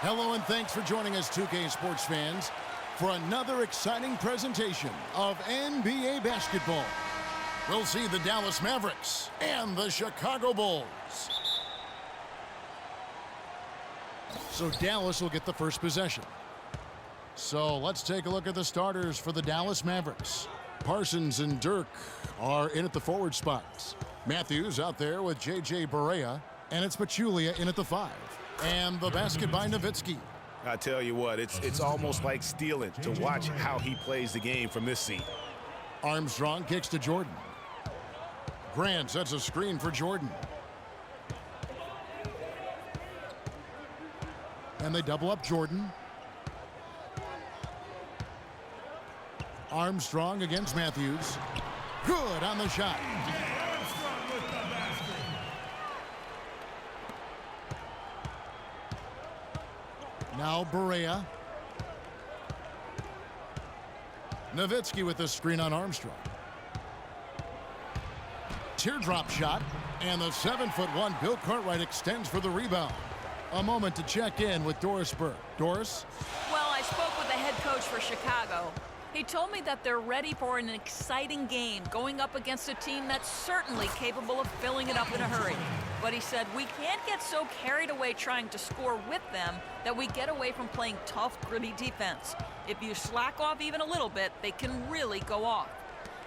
Hello and thanks for joining us, 2K Sports fans, for another exciting presentation of NBA basketball. We'll see the Dallas Mavericks and the Chicago Bulls. So Dallas will get the first possession. So let's take a look at the starters for the Dallas Mavericks. Parsons and Dirk are in at the forward spots. Matthews out there with J.J. Barea, and it's Pachulia in at the 5. And the basket by Nowitzki. I tell you what, it's almost like stealing to watch how he plays the game from this seat. Armstrong kicks to Jordan. Grant sets a screen for Jordan. And they double up Jordan. Armstrong against Matthews. Good on the shot. Now Barea. Nowitzki with the screen on Armstrong. Teardrop shot, and the 7'1" Bill Cartwright extends for the rebound. A moment to check in with Doris Burke. Doris? Well, I spoke with the head coach for Chicago. He told me that they're ready for an exciting game, going up against a team that's certainly capable of filling it up in a hurry. But he said we can't get so carried away trying to score with them that we get away from playing tough, gritty defense. If you slack off even a little bit, they can really go off.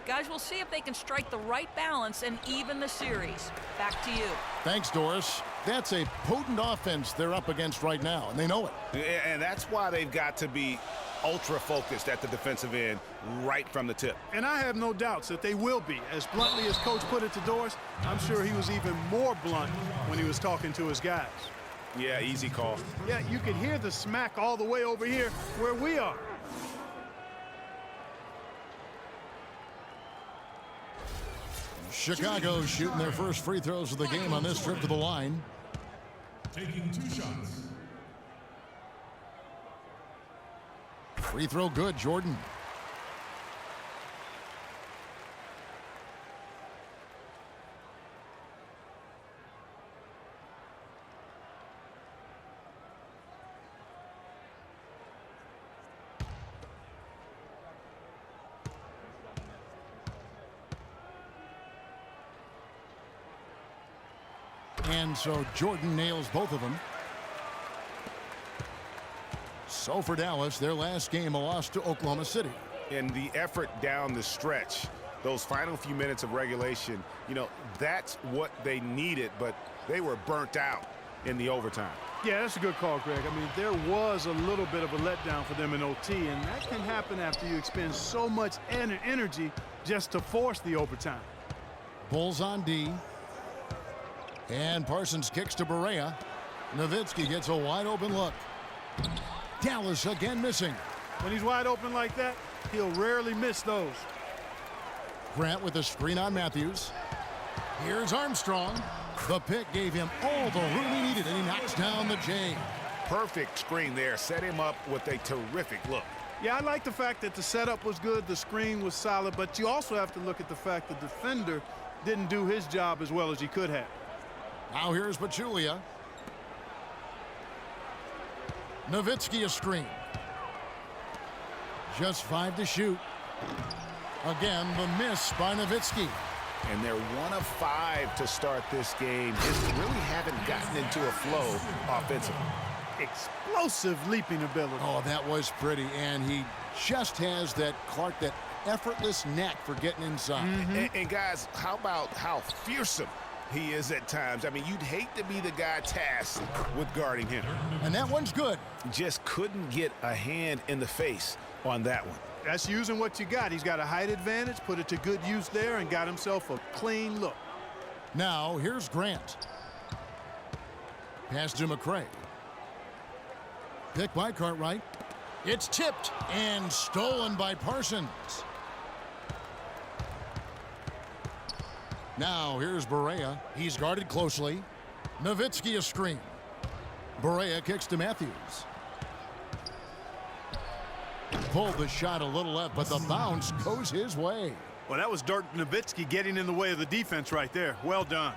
Guys, we'll see if they can strike the right balance and even the series. Back to you. Thanks, Doris. That's a potent offense they're up against right now, and they know it. And that's why they've got to be ultra-focused at the defensive end right from the tip. And I have no doubts that they will be. As bluntly as Coach put it to Doris, I'm sure he was even more blunt when he was talking to his guys. Yeah, easy call. Yeah, you could hear the smack all the way over here where we are. Chicago shooting their first free throws of the game on this trip to the line. Taking 2 shots. Free throw good, Jordan. And so Jordan nails both of them. So for Dallas, their last game, a loss to Oklahoma City. And the effort down the stretch, those final few minutes of regulation, you know, that's what they needed, but they were burnt out in the overtime. Yeah, that's a good call, Greg. I mean, there was a little bit of a letdown for them in OT, and that can happen after you expend so much energy just to force the overtime. Bulls on D. And Parsons kicks to Barea. Nowitzki gets a wide open look. Dallas again missing. When he's wide open like that, he'll rarely miss those. Grant with a screen on Matthews. Here's Armstrong. The pick gave him all the room he needed, and he knocks down the J. Perfect screen there. Set him up with a terrific look. Yeah, I like the fact that the setup was good, the screen was solid, but you also have to look at the fact the defender didn't do his job as well as he could have. Now here's Pachulia. Nowitzki a screen. Just 5 to shoot. Again, the miss by Nowitzki. And they're 1 of 5 to start this game. Just really haven't gotten into a flow offensively. Explosive leaping ability. Oh, that was pretty. And he just has that effortless knack for getting inside. And guys, how about how fearsome he is at times? I mean, you'd hate to be the guy tasked with guarding him. And that one's good. Just couldn't get a hand in the face on that one. That's using what you got. He's got a height advantage, put it to good use there, and got himself a clean look. Now, here's Grant. Pass to McCray. Pick by Cartwright. It's tipped and stolen by Parsons. Now, here's Barea. He's guarded closely. Nowitzki a screen. Barea kicks to Matthews. Pulled the shot a little left, but the bounce goes his way. Well, that was Dirk Nowitzki getting in the way of the defense right there. Well done.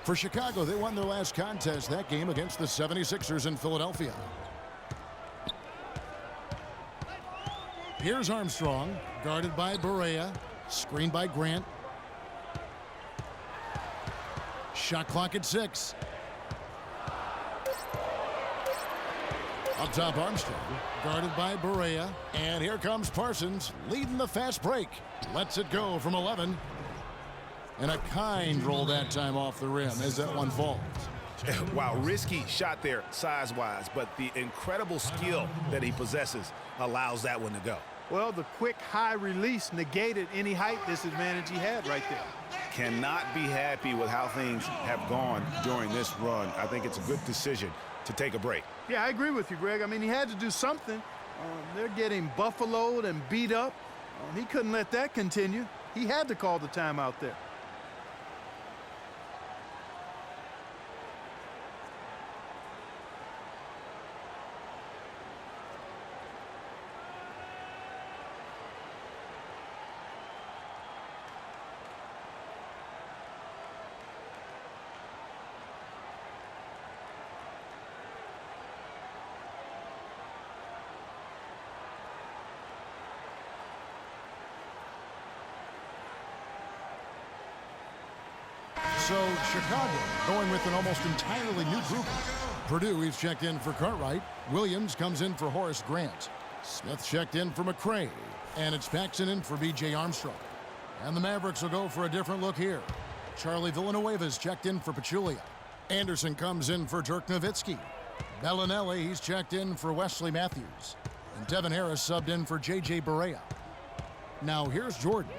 For Chicago, they won their last contest that game against the 76ers in Philadelphia. Here's Armstrong, guarded by Barea, screened by Grant. Shot clock at 6. Up top, Armstrong, guarded by Barea. And here comes Parsons, leading the fast break. Lets it go from 11. And a kind roll that time off the rim as that one falls. Wow, risky shot there size-wise, but the incredible skill that he possesses allows that one to go. Well, the quick high release negated any height disadvantage he had right there. Cannot be happy with how things have gone during this run. I think it's a good decision to take a break. Yeah, I agree with you, Greg. I mean, he had to do something. They're getting buffaloed and beat up. He couldn't let that continue. He had to call the timeout there. So Chicago going with an almost entirely new group. Purdue, he's checked in for Cartwright. Williams comes in for Horace Grant. Smith checked in for McCray. And it's Paxson in for B.J. Armstrong. And the Mavericks will go for a different look here. Charlie Villanueva's checked in for Pachulia. Anderson comes in for Dirk Nowitzki. Bellinelli, he's checked in for Wesley Matthews. And Devin Harris subbed in for J.J. Barea. Now here's Jordan.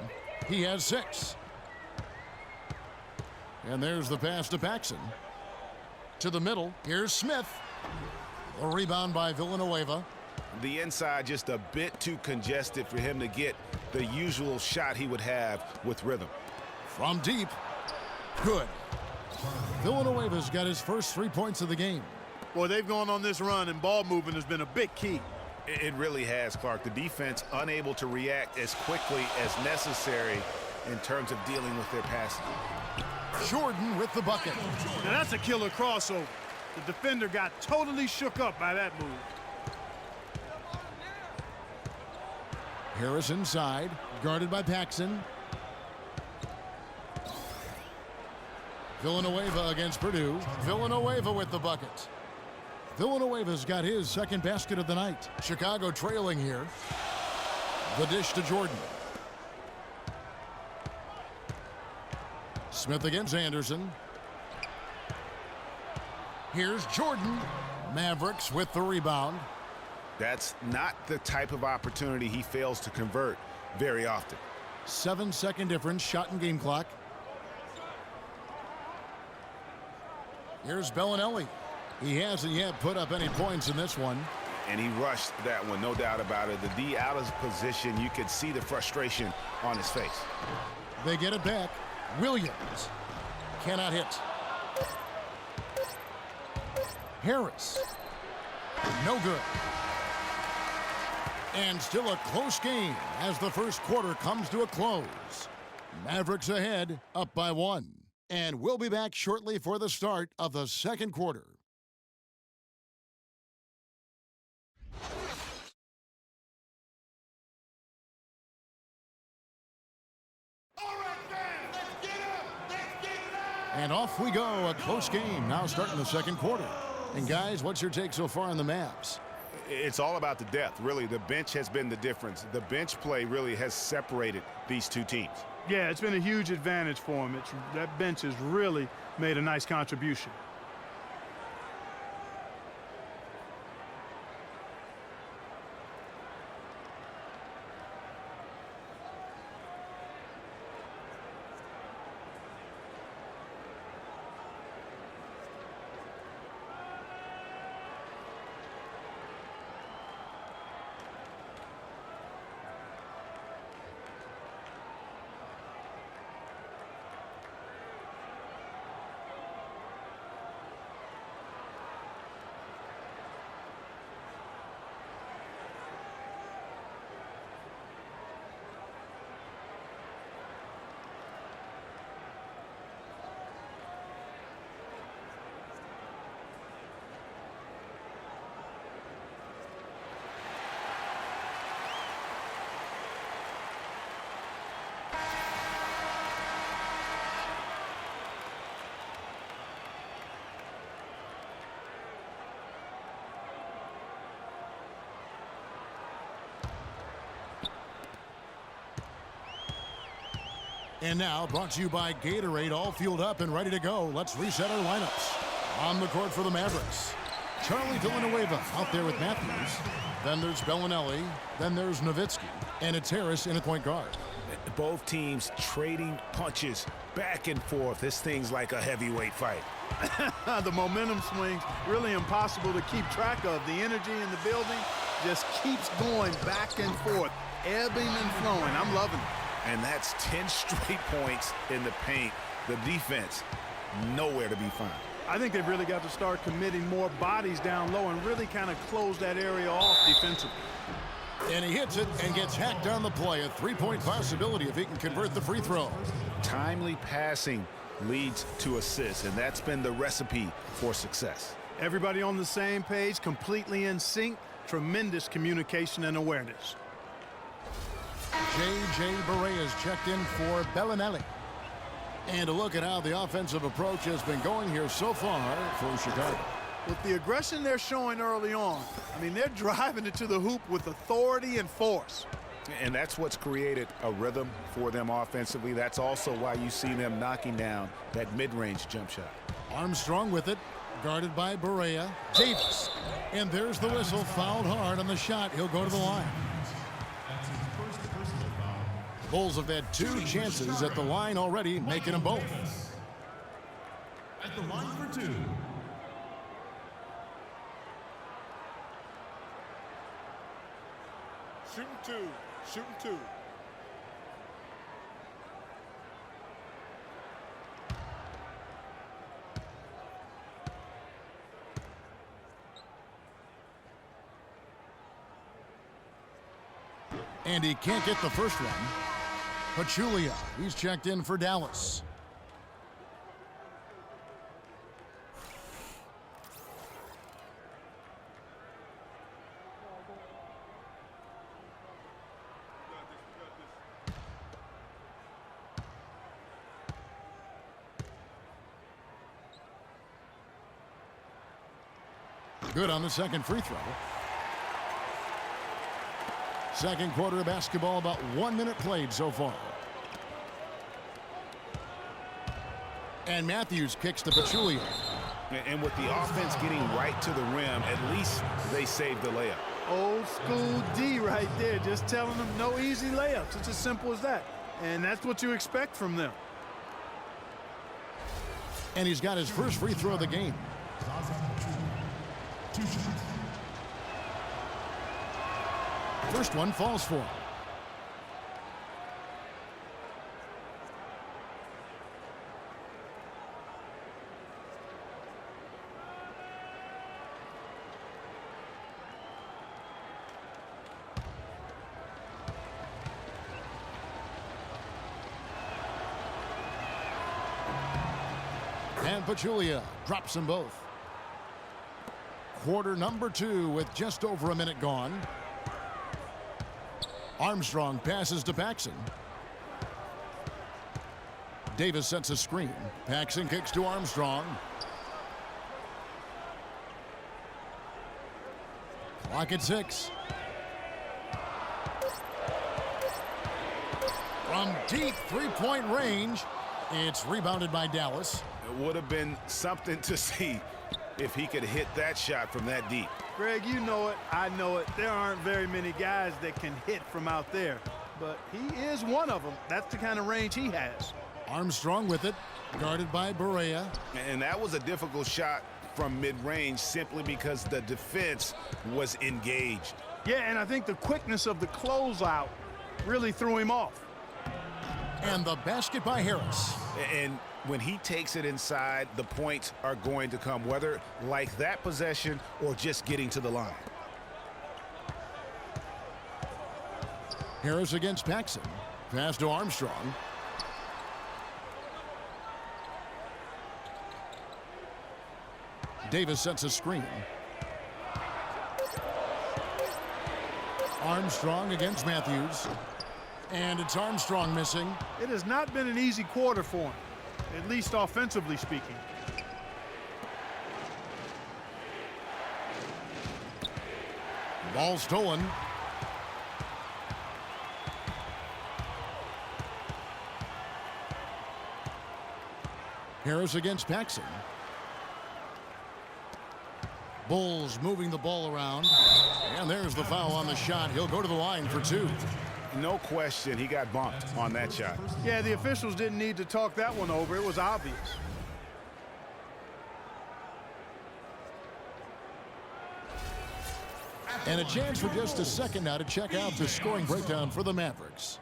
He has 6. And there's the pass to Paxson. To the middle, here's Smith. A rebound by Villanueva. The inside just a bit too congested for him to get the usual shot he would have with rhythm. From deep, good. Villanueva's got his first 3 points of the game. Boy, they've gone on this run, and ball movement has been a big key. It really has, Clark. The defense unable to react as quickly as necessary in terms of dealing with their passing. Jordan with the bucket. Now that's a killer crossover. The defender got totally shook up by that move. Harris inside, guarded by Paxson. Villanueva against Purdue. Villanueva with the bucket. Villanueva's got his second basket of the night. Chicago trailing here. The dish to Jordan. Smith against Anderson. Here's Jordan. Mavericks with the rebound. That's not the type of opportunity he fails to convert very often. 7-second difference, shot and game clock. Here's Bellinelli. He hasn't yet put up any points in this one. And he rushed that one, no doubt about it. The D out of position, you could see the frustration on his face. They get it back. Williams cannot hit. Harris, no good. And still a close game as the first quarter comes to a close. Mavericks ahead, up by 1. And we'll be back shortly for the start of the second quarter. And off we go, a close game now starting the second quarter. And guys, what's your take so far on the Mavs? It's all about the depth, really. The bench has been the difference. The bench play really has separated these two teams. Yeah, it's been a huge advantage for him. That bench has really made a nice contribution. And now, brought to you by Gatorade, all fueled up and ready to go. Let's reset our lineups. On the court for the Mavericks, Charlie Villanueva out there with Matthews. Then there's Bellinelli. Then there's Nowitzki. And it's Harris in at point guard. Both teams trading punches back and forth. This thing's like a heavyweight fight. The momentum swings really impossible to keep track of. The energy in the building just keeps going back and forth, ebbing and flowing. I'm loving it. And that's 10 straight points in the paint. The defense, nowhere to be found. I think they've really got to start committing more bodies down low and really kind of close that area off defensively. And he hits it and gets hacked on the play. A three-point possibility if he can convert the free throw. Timely passing leads to assists, and that's been the recipe for success. Everybody on the same page, completely in sync. Tremendous communication and awareness. J.J. Barea is checked in for Bellinelli. And a look at how the offensive approach has been going here so far for Chicago. With the aggression they're showing early on, I mean, they're driving it to the hoop with authority and force. And that's what's created a rhythm for them offensively. That's also why you see them knocking down that mid-range jump shot. Armstrong with it, guarded by Barea. Davis. And there's the whistle, fouled hard on the shot. He'll go to the line. The Bulls have had two chances at the line already, making them both. At the line for two. Shooting two. Shooting two. And he can't get the first one. Pachulia, he's checked in for Dallas. Good on the second free throw. Second quarter of basketball, about 1 minute played so far. And Matthews kicks to Pachulia. And with the offense getting right to the rim, at least they saved the layup. Old school D right there, just telling them no easy layups. It's as simple as that. And that's what you expect from them. And he's got his first free throw of the game. Two shots. First one falls for him. And Pachulia drops them both. Quarter number two with just over a minute gone. Armstrong passes to Paxson. Davis sets a screen. Paxson kicks to Armstrong. Clock at 6. From deep three-point range, it's rebounded by Dallas. It would have been something to see if he could hit that shot from that deep. Greg, you know it. I know it. There aren't very many guys that can hit from out there. But he is one of them. That's the kind of range he has. Armstrong with it, guarded by Barea. And that was a difficult shot from mid-range simply because the defense was engaged. Yeah, and I think the quickness of the closeout really threw him off. And the basket by Harris. And when he takes it inside, the points are going to come, whether like that possession or just getting to the line. Harris against Paxson. Pass to Armstrong. Davis sets a screen. Armstrong against Matthews. And it's Armstrong missing. It has not been an easy quarter for him, at least offensively speaking. Ball stolen. Harris against Paxson. Bulls moving the ball around. And there's the foul on the shot. He'll go to the line for 2. No question he got bumped on that shot. Yeah, the officials didn't need to talk that one over. It was obvious. And a chance for just a second now to check out the scoring breakdown for the Mavericks.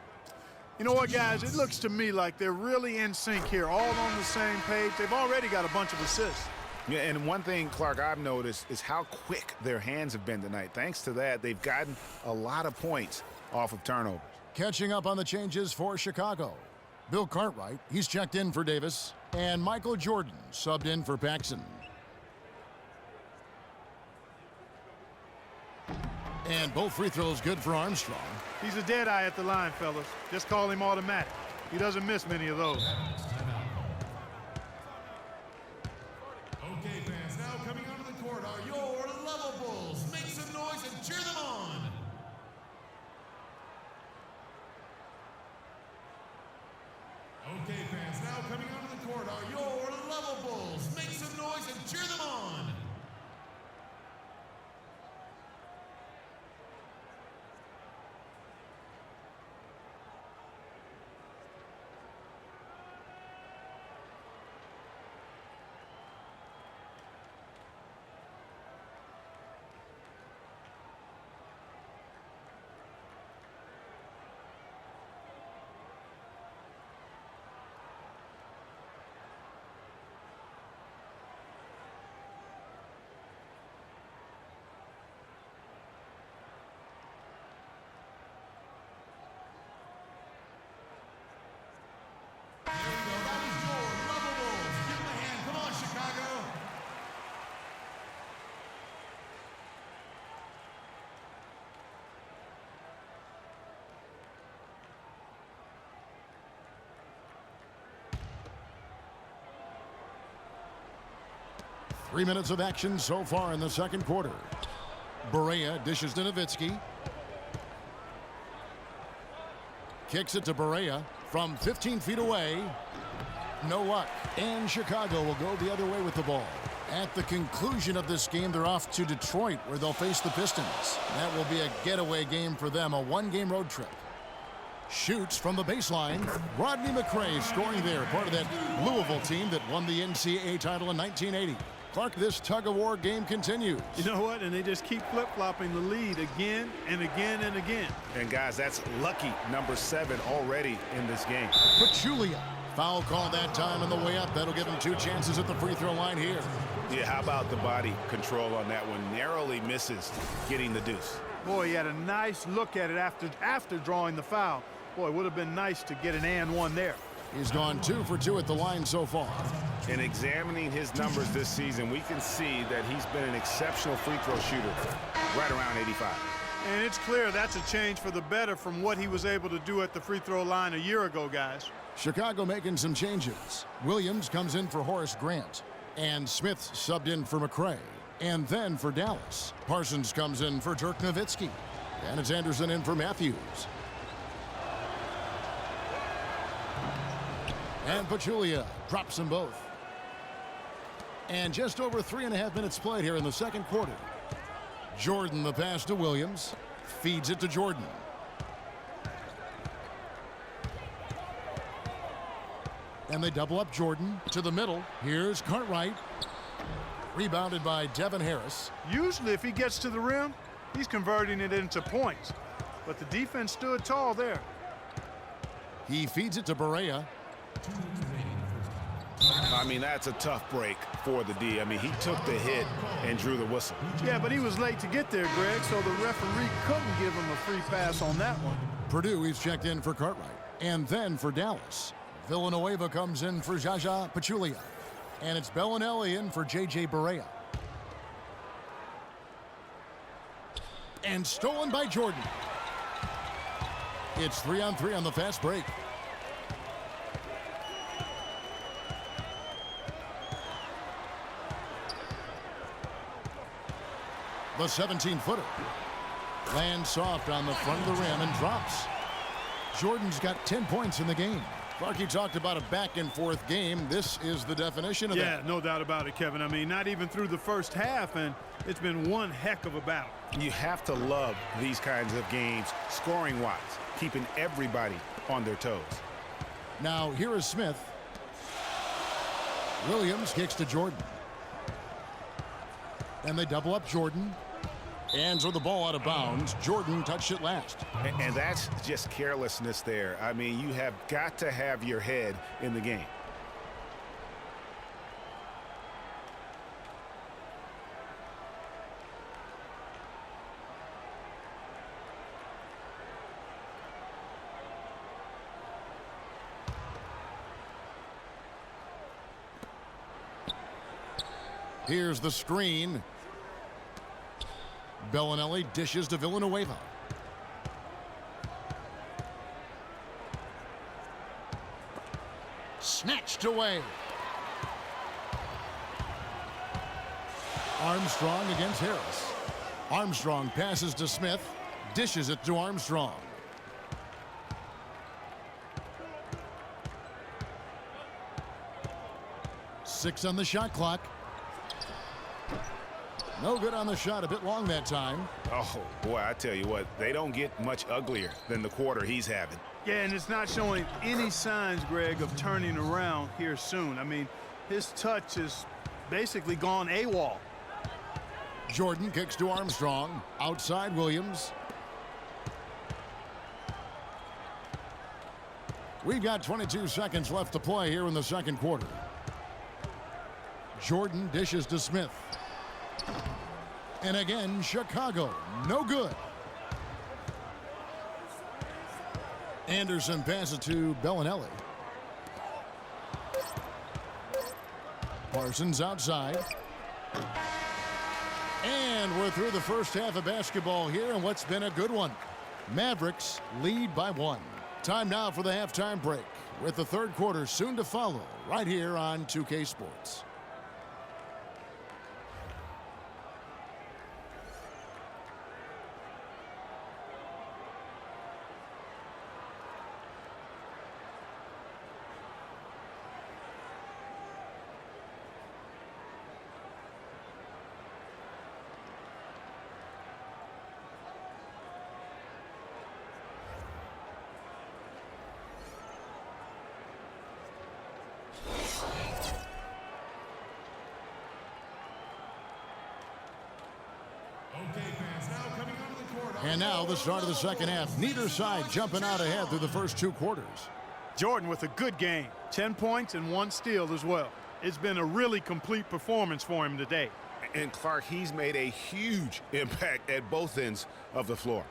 You know what, guys? It looks to me like they're really in sync here, all on the same page. They've already got a bunch of assists. Yeah, and one thing, Clark, I've noticed is how quick their hands have been tonight. Thanks to that, they've gotten a lot of points off of turnovers. Catching up on the changes for Chicago. Bill Cartwright, he's checked in for Davis. And Michael Jordan subbed in for Paxson. And both free throws good for Armstrong. He's a dead eye at the line, fellas. Just call him automatic. He doesn't miss many of those. Okay, fans, now coming onto the court are your level Bulls. Make some noise and cheer them on. Okay, fans, now coming onto the court are your level Bulls. Make some noise and cheer them on. There we go. That is your level Bulls. Give them a hand. Come on, Chicago. Three minutes of action so far in the second quarter. Barea dishes to Nowitzki. Kicks it to Barea from 15 feet away. No luck. And Chicago will go the other way with the ball. At the conclusion of this game, they're off to Detroit, where they'll face the Pistons. That will be a getaway game for them, a one-game road trip. Shoots from the baseline. Rodney McRae scoring there, part of that Louisville team that won the NCAA title in 1980. Clark, this tug-of-war game continues. You know what? And they just keep flip-flopping the lead again and again and again. And, guys, that's lucky number 7 already in this game. Pachulia. Foul call that time on the way up. That'll give him 2 chances at the free throw line here. Yeah, how about the body control on that one? Narrowly misses getting the deuce. Boy, he had a nice look at it after drawing the foul. Boy, it would have been nice to get an and one there. He's gone 2 for 2 at the line so far. In examining his numbers this season, we can see that he's been an exceptional free throw shooter, right around 85. And it's clear that's a change for the better from what he was able to do at the free throw line a year ago, guys. Chicago making some changes. Williams comes in for Horace Grant. And Smith subbed in for McRae. And then for Dallas, Parsons comes in for Dirk Nowitzki. And it's Anderson in for Matthews. And Pachulia drops them both. And just over 3.5 minutes played here in the second quarter. Jordan the pass to Williams. Feeds it to Jordan. And they double up Jordan to the middle. Here's Cartwright. Rebounded by Devin Harris. Usually if he gets to the rim, he's converting it into points. But the defense stood tall there. He feeds it to Barea. I mean, that's a tough break for the D. I mean, he took the hit and drew the whistle. Yeah, but he was late to get there, Greg, so the referee couldn't give him a free pass on that one. Purdue, he's checked in for Cartwright. And then for Dallas, Villanueva comes in for Jaja Pachulia. And it's Bellinelli in for J.J. Barea. And stolen by Jordan. It's 3-on-3 on the fast break. The 17-footer lands soft on the front of the rim and drops. Jordan's got 10 points in the game. Clark, you talked about a back-and-forth game. This is the definition of that. Yeah, no doubt about it, Kevin. I mean, not even through the first half, and it's been one heck of a battle. You have to love these kinds of games, scoring-wise, keeping everybody on their toes. Now, here is Smith. Williams kicks to Jordan. And they double up Jordan. And throw the ball out of bounds. Jordan touched it last. And that's just carelessness there. I mean, you have got to have your head in the game. Here's the screen. Bellinelli dishes to Villanueva. Snatched away. Armstrong against Harris. Armstrong passes to Smith. Dishes it to Armstrong. Six on the shot clock. No good on the shot, a bit long that time. Oh, boy, I tell you what, they don't get much uglier than the quarter he's having. Yeah, and it's not showing any signs, Greg, of turning around here soon. I mean, his touch is basically gone AWOL. Jordan kicks to Armstrong. Outside Williams. We've got 22 seconds left to play here in the second quarter. Jordan dishes to Smith. And again, Chicago, no good. Anderson passes to Bellinelli. Parsons outside. And we're through the first half of basketball here, and what's been a good one. Mavericks lead by 1. Time now for the halftime break, with the third quarter soon to follow, right here on 2K Sports. And now the start of the second half. Neither side jumping out ahead through the first 2 quarters. Jordan with a good game. 10 points and 1 steal as well. It's been a really complete performance for him today. And Clark, he's made a huge impact at both ends of the floor.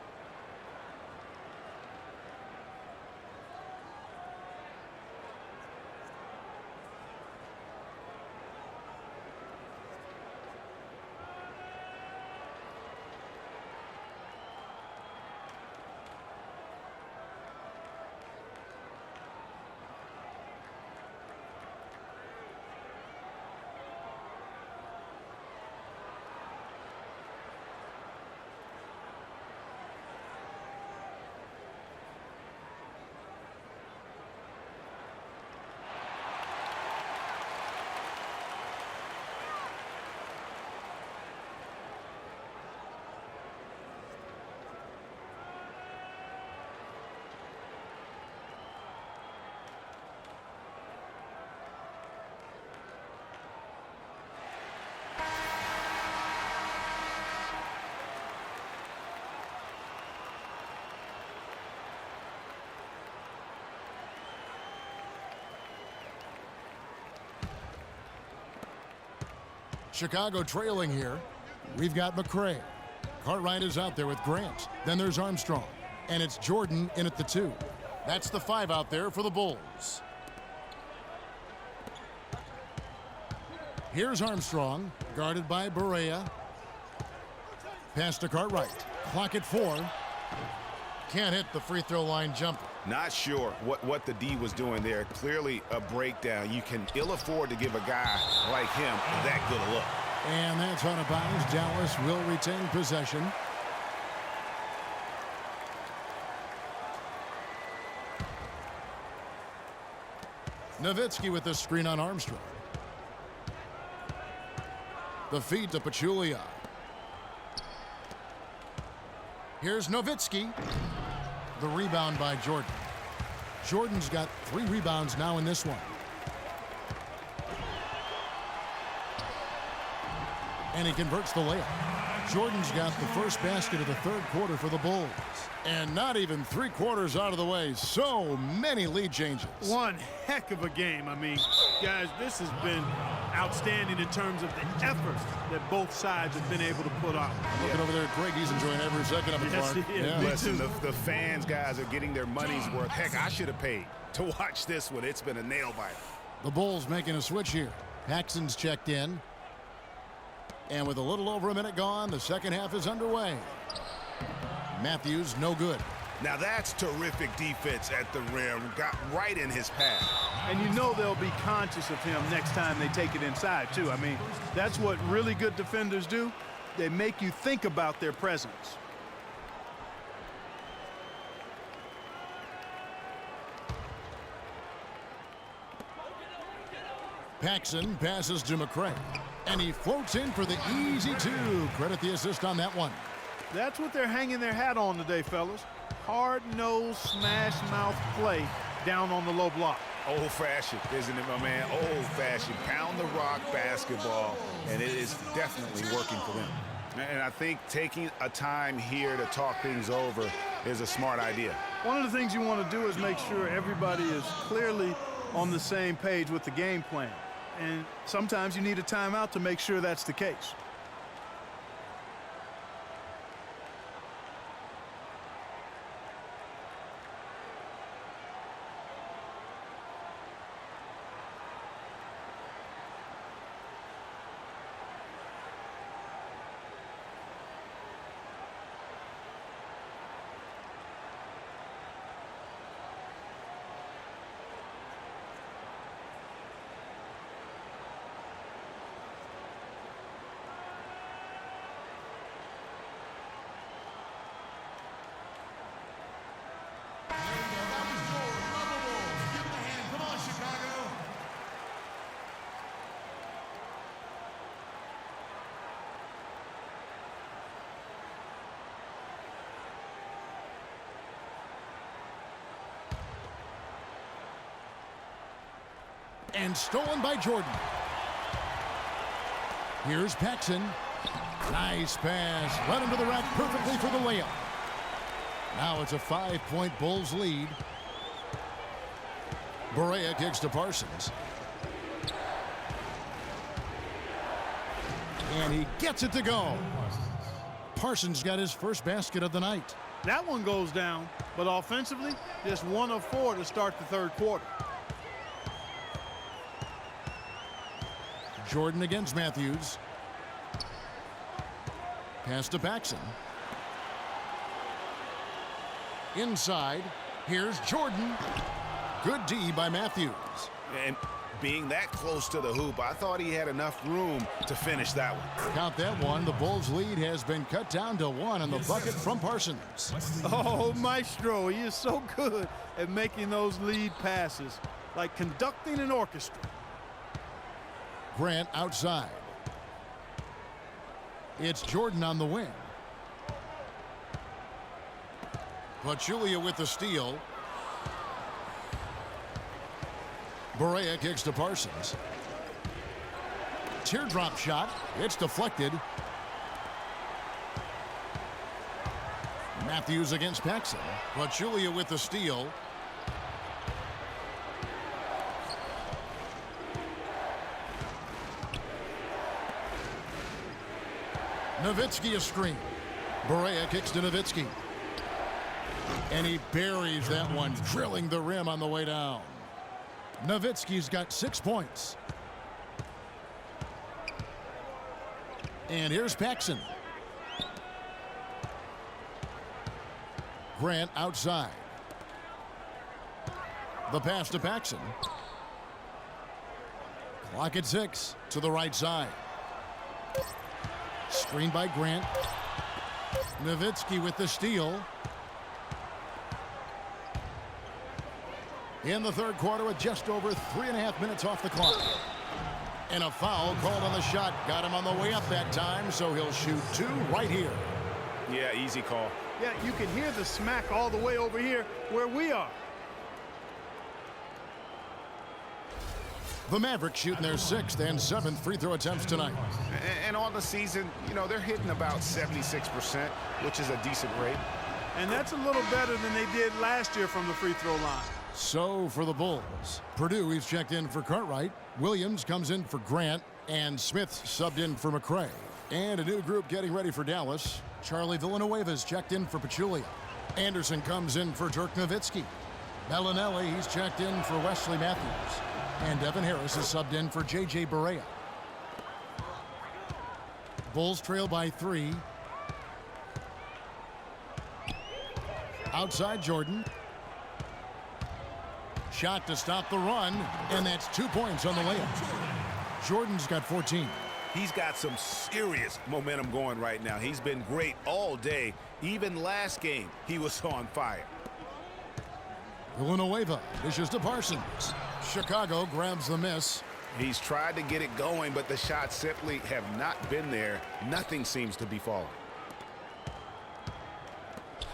Chicago trailing here. We've got McCray. Cartwright is out there with Grant. Then there's Armstrong. And it's Jordan in at the 2. That's the 5 out there for the Bulls. Here's Armstrong, guarded by Barea. Pass to Cartwright. Clock at 4. Can't hit the free throw line jumper. Not sure what the D was doing there. Clearly a breakdown. You can ill afford to give a guy like him that good a look. And that's out of bounds. Dallas will retain possession. Nowitzki with the screen on Armstrong. The feed to Pachulia. Here's Nowitzki. The rebound by Jordan. Jordan's got 3 rebounds now in this one. And he converts the layup. Jordan's got the first basket of the third quarter for the Bulls. And not even 3 quarters out of the way. So many lead changes. One heck of a game. I mean, guys, this has been outstanding in terms of the effort that both sides have been able to put on. Looking over there at Greg, he's enjoying every second of it, Yes, Clark. he is. Me Listen, too. the fans, guys, are getting their money's worth. Heck, I should have paid to watch this one. It's been a nail-biter. The Bulls making a switch here. Paxson's checked in. And with a little over a minute gone, the second half is underway. Matthews, no good. Now that's terrific defense at the rim. Got right in his path. And you know they'll be conscious of him next time they take it inside, too. I mean, that's what really good defenders do. They make you think about their presence. Paxson passes to McCray. And he floats in for the easy 2. Credit the assist on that one. That's what they're hanging their hat on today, fellas. Hard-nosed, smash-mouth play down on the low block. Old-fashioned, isn't it, my man? Old-fashioned. Pound the rock basketball, and it is definitely working for them. And I think taking a time here to talk things over is a smart idea. One of the things you want to do is make sure everybody is clearly on the same page with the game plan. And sometimes you need a timeout to make sure that's the case. And stolen by Jordan. Here's Paxson. Nice pass. Led him to the rack perfectly for the layup. Now it's a 5-point Bulls lead. Barea kicks to Parsons. And he gets it to go. Parsons got his first basket of the night. That one goes down, but offensively, just 1 of 4 to start the third quarter. Jordan against Matthews. Pass to Paxson. Inside, here's Jordan. Good D by Matthews. And being that close to the hoop, I thought he had enough room to finish that one. Count that one. The Bulls' lead has been cut down to 1 on the bucket from Parsons. Oh, Maestro, he is so good at making those lead passes, like conducting an orchestra. Grant outside. It's Jordan on the wing. Pachulia with the steal. Barea kicks to Parsons. Teardrop shot. It's deflected. Matthews against Paxson. Pachulia with the steal. Nowitzki a screen. Barea kicks to Nowitzki. And he buries that one, drilling the rim on the way down. Nowitzki's got 6 points. And here's Paxson. Grant outside. The pass to Paxson. Clock at 6 to the right side. Screen by Grant. Nowitzki with the steal. in the third quarter with just over 3.5 minutes off the clock. And a foul called on the shot. Got him on the way up that time, so he'll shoot 2 right here. Yeah, easy call. Yeah, you can hear the smack all the way over here where we are. The Mavericks shooting their 6th and 7th free throw attempts tonight. And on the season, you know, they're hitting about 76%, which is a decent rate. And that's a little better than they did last year from the free throw line. So for the Bulls, Purdue, he's checked in for Cartwright. Williams comes in for Grant, and Smith subbed in for McCray. And a new group getting ready for Dallas. Charlie Villanueva's checked in for Pachulia. Anderson comes in for Dirk Nowitzki. Bellinelli, he's checked in for Wesley Matthews. And Devin Harris is subbed in for J.J. Barea. Bulls trail by 3. Outside Jordan. Shot to stop the run, and that's 2 points on the layup. Jordan's got 14. He's got some serious momentum going right now. He's been great all day. Even last game, he was on fire. Villanueva dishes to Parsons. Chicago grabs the miss. He's tried to get it going, but the shots simply have not been there. Nothing seems to be falling.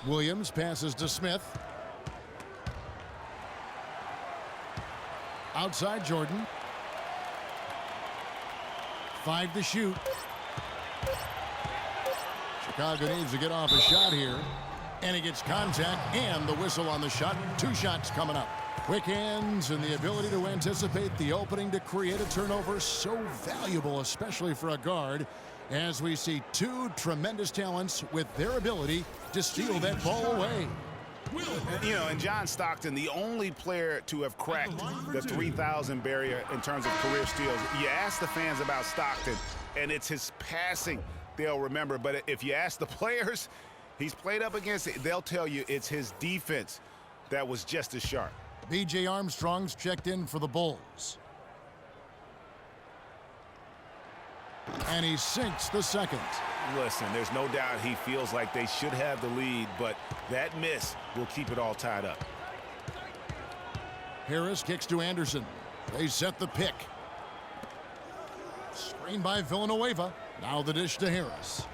Williams passes to Smith. Outside Jordan. 5 to shoot. Chicago needs to get off a shot here. And he gets contact and the whistle on the shot. 2 shots coming up. Quick hands and the ability to anticipate the opening to create a turnover. So valuable, especially for a guard, as we see 2 tremendous talents with their ability to steal that ball away. You know, and John Stockton, the only player to have cracked the 3,000 barrier in terms of career steals. You ask the fans about Stockton, and it's his passing they'll remember. But if you ask the players he's played up against, they'll tell you it's his defense that was just as sharp. B.J. Armstrong's checked in for the Bulls. And he sinks the second. Listen, there's no doubt he feels like they should have the lead, but that miss will keep it all tied up. Harris kicks to Anderson. They set the pick. Screen by Villanueva. Now the dish to Harris.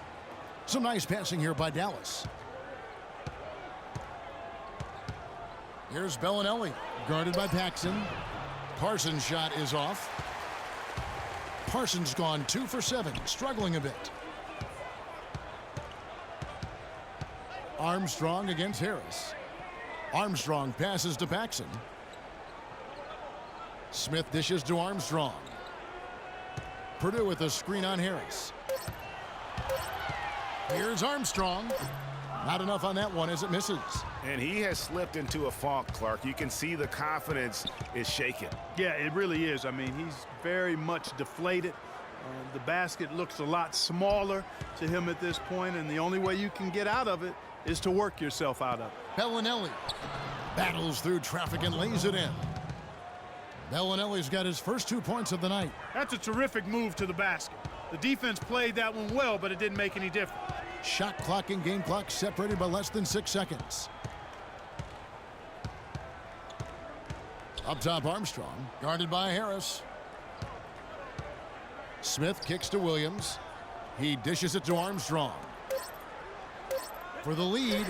Some nice passing here by Dallas. Here's Bellinelli, guarded by Paxson. Parsons' shot is off. Parsons gone 2 for 7, struggling a bit. Armstrong against Harris. Armstrong passes to Paxson. Smith dishes to Armstrong. Purdue with a screen on Harris. Here's Armstrong. Not enough on that one as it misses. And he has slipped into a funk, Clark. You can see the confidence is shaken. Yeah, it really is. I mean, he's very much deflated. The basket looks a lot smaller to him at this point, and the only way you can get out of it is to work yourself out of it. Bellinelli battles through traffic and lays it in. Bellinelli's got his first 2 points of the night. That's a terrific move to the basket. The defense played that one well, but it didn't make any difference. Shot clock and game clock separated by less than 6 seconds. Up top, Armstrong, guarded by Harris. Smith kicks to Williams. He dishes it to Armstrong. For the lead,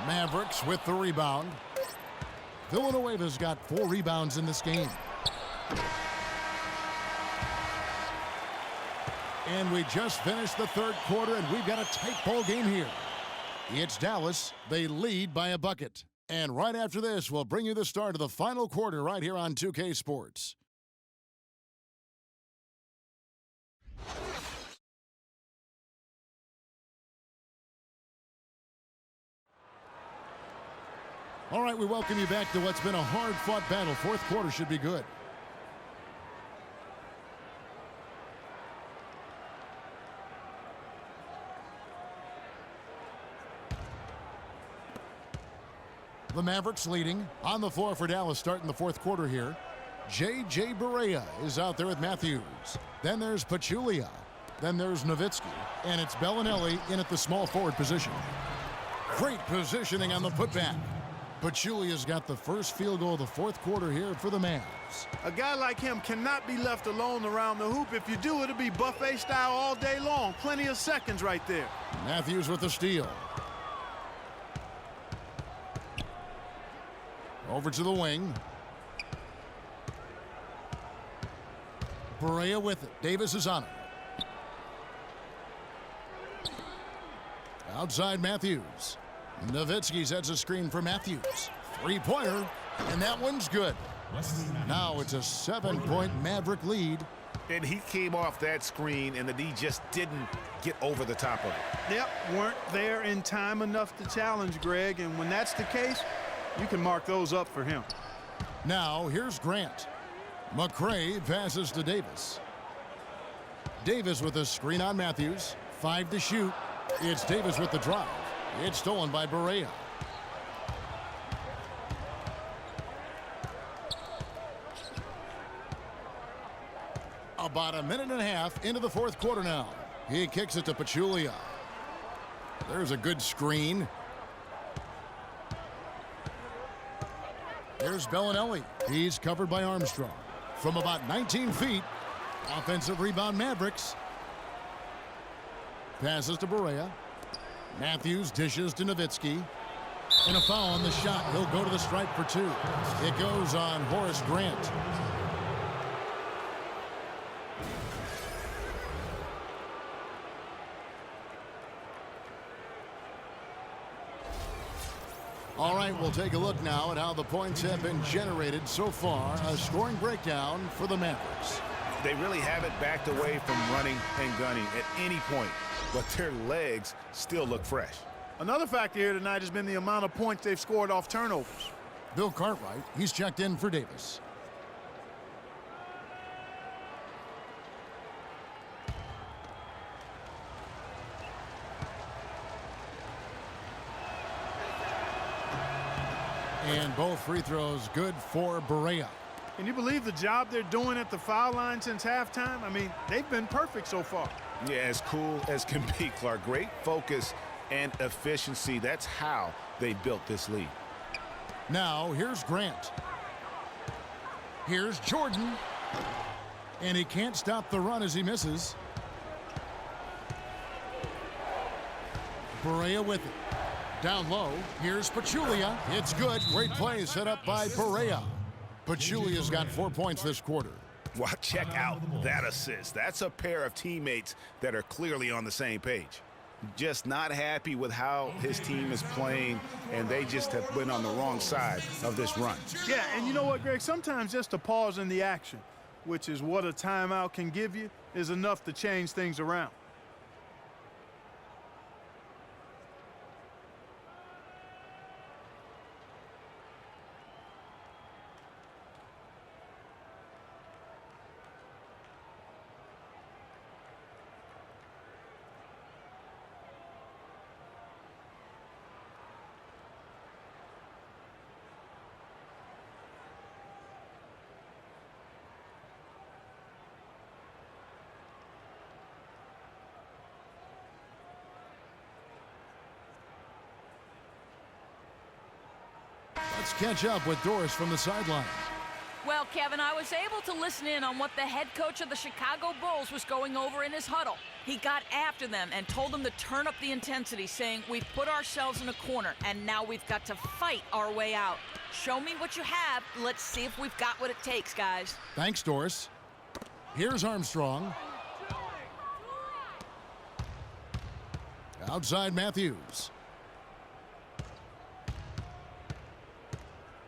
Mavericks with the rebound. Villanueva's got 4 rebounds in this game. And we just finished the third quarter, and we've got a tight ball game here. It's Dallas. They lead by a bucket. And right after this, we'll bring you the start of the final quarter right here on 2K Sports. All right, we welcome you back to what's been a hard-fought battle. Fourth quarter should be good. The Mavericks leading on the floor for Dallas starting the fourth quarter here. J.J. Barea is out there with Matthews. Then there's Pachulia. Then there's Nowitzki. And it's Bellinelli in at the small forward position. Great positioning on the putback. Pachulia's got the first field goal of the fourth quarter here for the Mavs. A guy like him cannot be left alone around the hoop. If you do, it'll be buffet style all day long. Plenty of seconds right there. Matthews with the steal. Over to the wing. Barea with it. Davis is on it. Outside Matthews. Nowitzki sets a screen for Matthews. Three-pointer, and that one's good. Now it's a 7-point Maverick lead. And he came off that screen, and the D just didn't get over the top of it. Yep, weren't there in time enough to challenge Greg, and when that's the case, you can mark those up for him. Now here's Grant. McCray passes to Davis. Davis with a screen on Matthews. 5 to shoot. It's Davis with the drive. It's stolen by Barea. About a minute and a half into the fourth quarter now. He kicks it to Pachulia. There's a good screen. Here's Bellinelli. He's covered by Armstrong. From about 19 feet, offensive rebound Mavericks. Passes to Barea. Matthews dishes to Nowitzki. And a foul on the shot. He'll go to the stripe for 2. It goes on Horace Grant. All right, we'll take a look now at how the points have been generated so far. A scoring breakdown for the Mavericks. They really haven't backed away from running and gunning at any point, but their legs still look fresh. Another factor here tonight has been the amount of points they've scored off turnovers. Bill Cartwright, he's checked in for Davis. And both free throws good for Barea. Can you believe the job they're doing at the foul line since halftime? I mean, they've been perfect so far. Yeah, as cool as can be, Clark. Great focus and efficiency. That's how they built this lead. Now, here's Grant. Here's Jordan. And he can't stop the run as he misses. Barea with it. Down low, here's Pachulia. It's good. Great play set up by Barea. Pachulia's got 4 points this quarter. Wow, check out that assist. That's a pair of teammates that are clearly on the same page. Just not happy with how his team is playing, and they just have been on the wrong side of this run. Yeah, and you know what, Greg? Sometimes just a pause in the action, which is what a timeout can give you, is enough to change things around. Let's catch up with Doris from the sideline. Well, Kevin, I was able to listen in on what the head coach of the Chicago Bulls was going over in his huddle. He got after them and told them to turn up the intensity, saying, we've put ourselves in a corner, and now we've got to fight our way out. Show me what you have. Let's see if we've got what it takes, guys. Thanks, Doris. Here's Armstrong. Outside Matthews.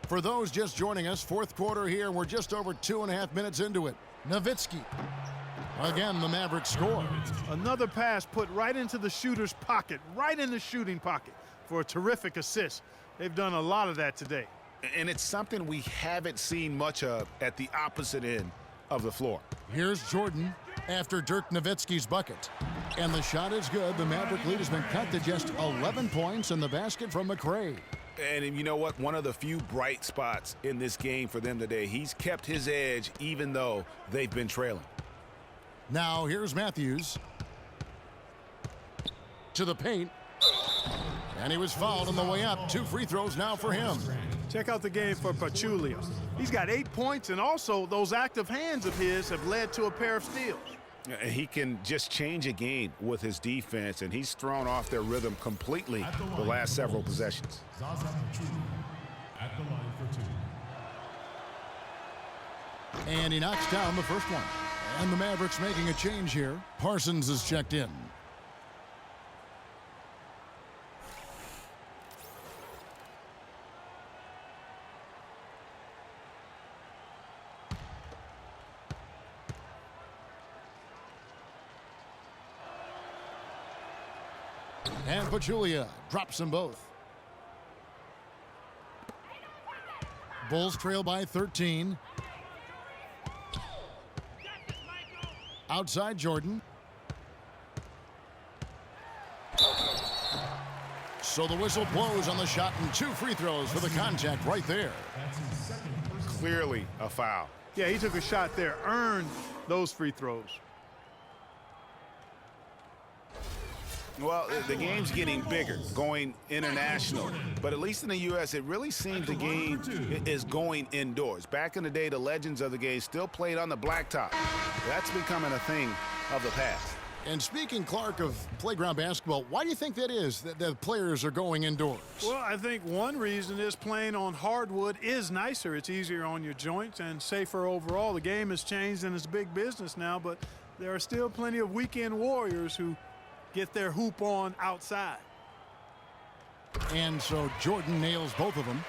For those just joining us, fourth quarter here. We're just over 2.5 minutes into it. Nowitzki. Again, the Mavericks score. Another pass put right into the shooter's pocket, right in the shooting pocket for a terrific assist. They've done a lot of that today. And it's something we haven't seen much of at the opposite end of the floor. Here's Jordan after Dirk Nowitzki's bucket. And the shot is good. The Maverick lead has been cut to just 11 points in the basket from McCray. And you know what? One of the few bright spots in this game for them today. He's kept his edge even though they've been trailing. Now here's Matthews. To the paint. And he was fouled on the way up. 2 free throws now for him. Check out the game for Pachulia. He's got 8 points, and also those active hands of his have led to a pair of steals. He can just change a game with his defense, and he's thrown off their rhythm completely the last several possessions. Zaza Pachulia at the line for 2. And he knocks down the first one. And the Mavericks making a change here. Parsons is checked in. And Pachulia drops them both. Bulls trail by 13. Outside Jordan. So the whistle blows on the shot, and 2 free throws for the contact right there. Clearly a foul. Yeah, he took a shot there, earned those free throws. Well, the game's getting bigger, going international. But at least in the U.S., it really seems the game is going indoors. Back in the day, the legends of the game still played on the blacktop. That's becoming a thing of the past. And speaking, Clark, of playground basketball, why do you think that is, that the players are going indoors? Well, I think one reason is playing on hardwood is nicer. It's easier on your joints and safer overall. The game has changed and it's big business now, but there are still plenty of weekend warriors who get their hoop on outside. And so Jordan nails both of them.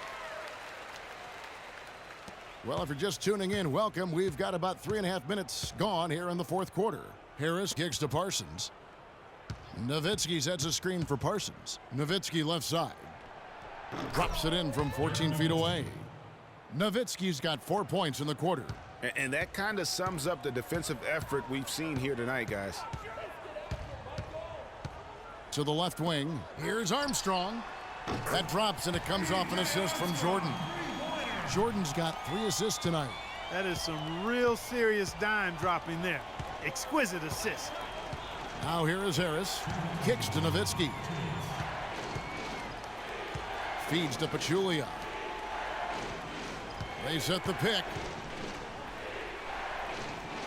Well, if you're just tuning in, welcome. We've got about 3.5 minutes gone here in the fourth quarter. Harris kicks to Parsons. Nowitzki sets a screen for Parsons. Nowitzki left side. Drops it in from 14 feet away. Nowitzki's got 4 points in the quarter. And that kind of sums up the defensive effort we've seen here tonight, guys. To the left wing. Here's Armstrong. That drops, and it comes off an assist from Jordan. Jordan's got 3 assists tonight. That is some real serious dime dropping there. Exquisite assist. Now here is Harris. Kicks to Nowitzki. Feeds to Pachulia. They set the pick.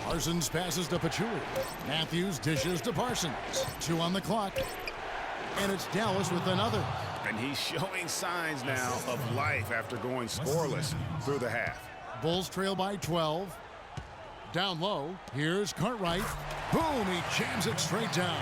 Parsons passes to Pachulia. Matthews dishes to Parsons. 2 on the clock. And it's Dallas with another. And he's showing signs now of life after going scoreless through the half. Bulls trail by 12. Down low. Here's Cartwright. Boom, he jams it straight down.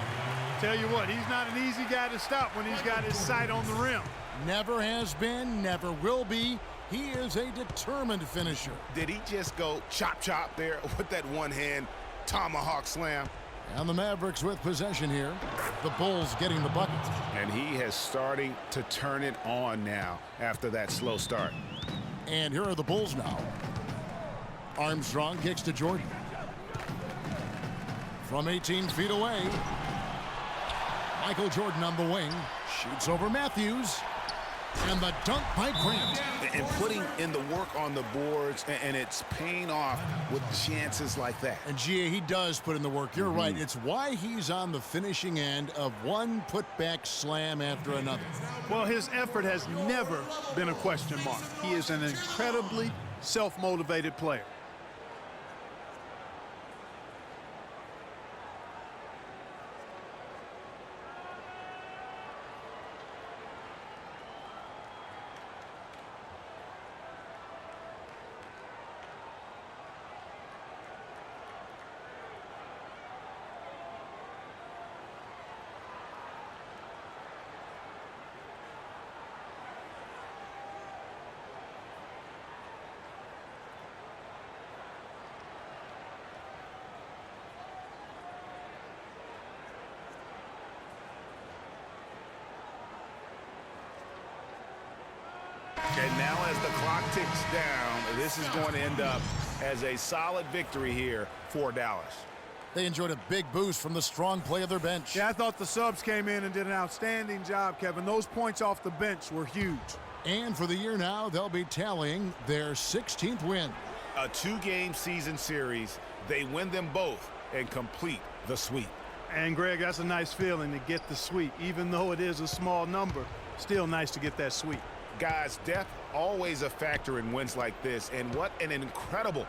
Tell you what, he's not an easy guy to stop when he's got his sight on the rim. Never has been, never will be. He is a determined finisher. Did he just go chop chop there with that one hand tomahawk slam? And the Mavericks with possession here. The Bulls getting the bucket. And he has starting to turn it on now after that slow start. And here are the Bulls now. Armstrong kicks to Jordan. From 18 feet away. Michael Jordan on the wing. Shoots over Matthews. And the dunk by Grant. And putting in the work on the boards, and it's paying off with chances like that. And G.A., he does put in the work. You're right. It's why he's on the finishing end of one putback slam after another. Well, his effort has never been a question mark. He is an incredibly self-motivated player. And now as the clock ticks down, this is going to end up as a solid victory here for Dallas. They enjoyed a big boost from the strong play of their bench. Yeah, I thought the subs came in and did an outstanding job, Kevin. Those points off the bench were huge. And for the year now, they'll be tallying their 16th win. A 2-game season series. They win them both and complete the sweep. And, Greg, that's a nice feeling to get the sweep. Even though it is a small number, still nice to get that sweep. Guys, depth always a factor in wins like this, and what an incredible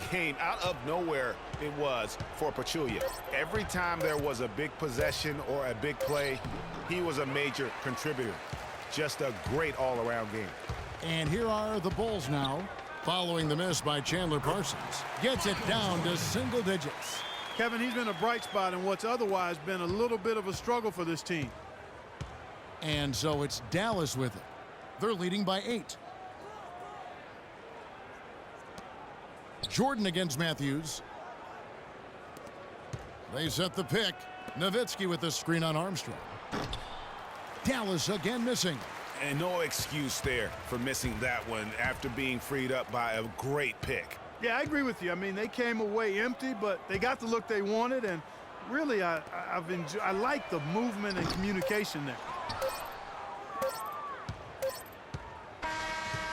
game out of nowhere it was for Pachulia. Every time there was a big possession or a big play, he was a major contributor. Just a great all-around game. And here are the Bulls now, following the miss by Chandler Parsons. Gets it down to single digits. Kevin, he's been a bright spot in what's otherwise been a little bit of a struggle for this team. And so it's Dallas with it. They're leading by 8. Jordan against Matthews. They set the pick. Nowitzki with the screen on Armstrong. Dallas again missing. And no excuse there for missing that one after being freed up by a great pick. Yeah, I agree with you. I mean, they came away empty, but they got the look they wanted, and really, I like the movement and communication there.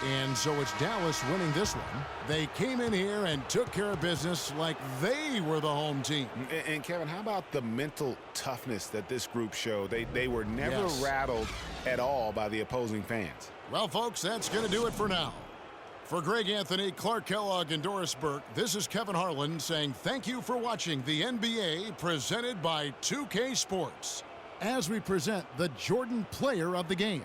And so it's Dallas winning this one. They came in here and took care of business like they were the home team. And Kevin, how about the mental toughness that this group showed? They were never rattled at all by the opposing fans. Well, folks, that's going to do it for now. For Greg Anthony, Clark Kellogg, and Doris Burke, this is Kevin Harlan saying thank you for watching the NBA presented by 2K Sports as we present the Jordan Player of the Game.